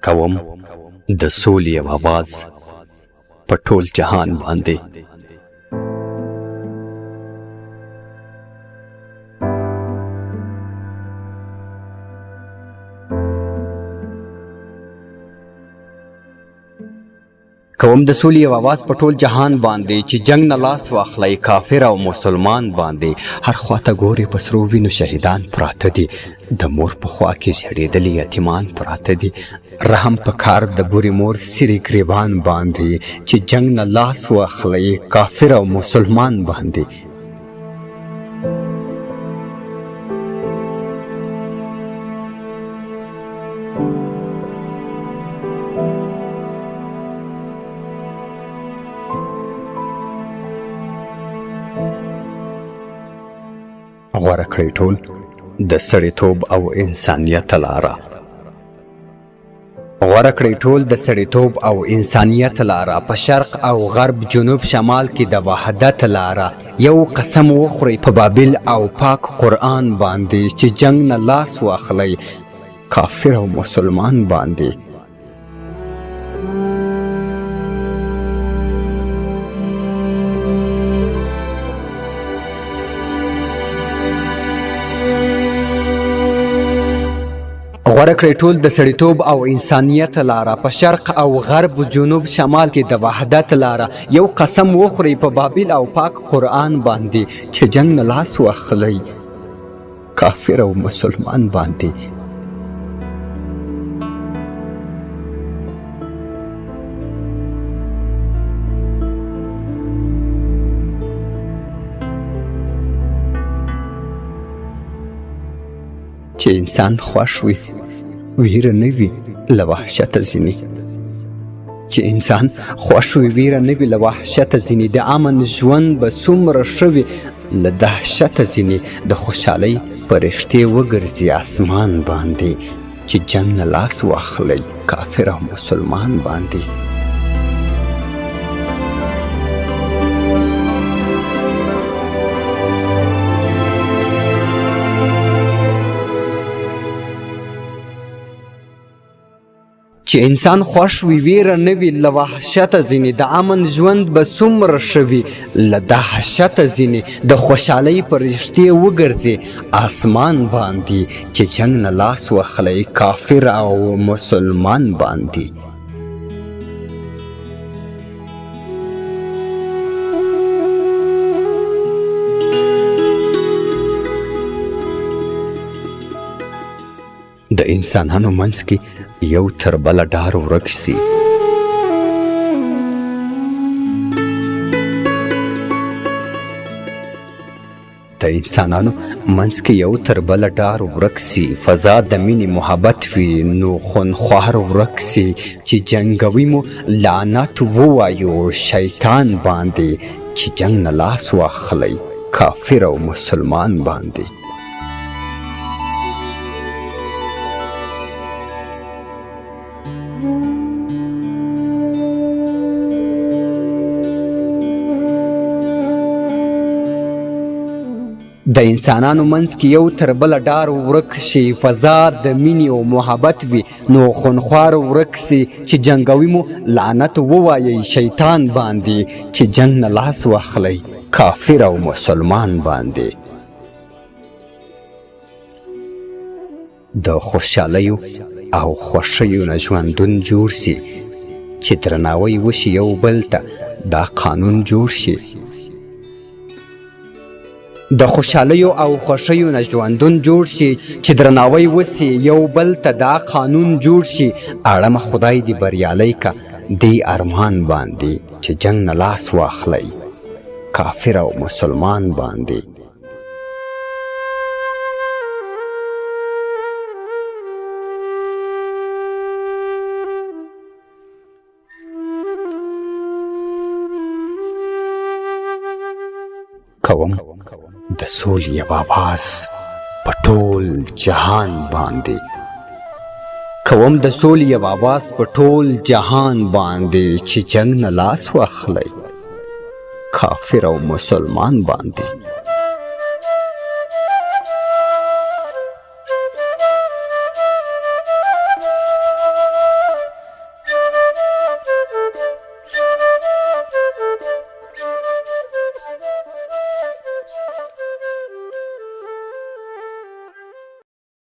کوم د سولې او आवाज په ټول جهان باندې. کوم د سولې او आवाज په ټول جهان باندې چې جنگ نه لاس واخلی کافر او مسلمان باندې. هر خواته ګوري په سرو وینو شهیدان پراته دي، د مور په خوا کې زړېدلي یتیمان پراته دي. رحم په کار د بورې مور سری ګریبان باندې چې جنگ نه لاس واخلی کافر او مسلمان باندې. غوره کړئ ټول د سړیتوب او انسانیت لاره. غوره کړئ ټول د سړیتوب او انسانیت لاره، په شرق او غرب جنوب شمال کې د وحدت لاره. یو قسم وخورئ په بابل او پاک قرآن باندې چې جنگ نه لاس واخلی کافر او مسلمان باندې. غوره کړئ ټول د سړیتوب او انسانیت لاره، په شرق او غرب جنوب شمال کې د وحدت لاره. یو قسم وخورئ په بابل او پاک قرآن باندې چې جنگ نه لاس واخلی کافر او مسلمان باندې. چې انسان خوښ وي ویره نه وي له وحشته ځینې. چې انسان خوښ وي ویره نه وي له وحشته ځینې. د امن ژوند به څومره ښه وي له دهشته ځینې. د خوشحالۍ پرښتې وګرځي اسمان باندې چې جنگ نه لاس واخلی کافر او مسلمان باندې. چې انسان خوښ وي ویره نه وي له وحشته ځینې. د امن ژوند به څومره ښه وي له دهشته ځینې. د خوشحالۍ پرښتې وګرځي اسمان باندې چې جنگ نه لاس واخلی کافر او مسلمان باندې. د انسانانو منځ کې یو تر بله ډار ورک سي. د انسانانو منځ کې یو تر بله ډار ورک سي. فضا د مینې محبت وي نو خونخوار ورک سي. چې جنګوي مو لعنت ووایو شیطان باندې چې جنگ نه لاس واخلی کافر او مسلمان باندې. د انسانانو منځ کې یو تر بله ډار ورک شي. فضا د مینې او محبت وي نو خونخوار ورک سي. چې جنګوي مو لعنت ووایي شیطان باندې چې جنگ نه لاس واخلی کافر او مسلمان باندې. د خوشحالیو او خوښیو نه ژوندون جوړ سي. چې درناوی وشي یو بل ته دا قانون جوړ شي. د خوشحالیو او خوښیو نه ژوندون جوړ شي. چې درناوی وسي یو بل ته دا قانون جوړ شي. اړمه خدای دې بریالی که دې ارمان باندې چې جنگ نه لاس واخلی کافر او مسلمان باندې. کوم د سولې او आवाज په ټول جهان باندې. کوم د سولې یو اواز په ټول جهان باندې چې جنگ نه لاس واخلی کافر او مسلمان باندې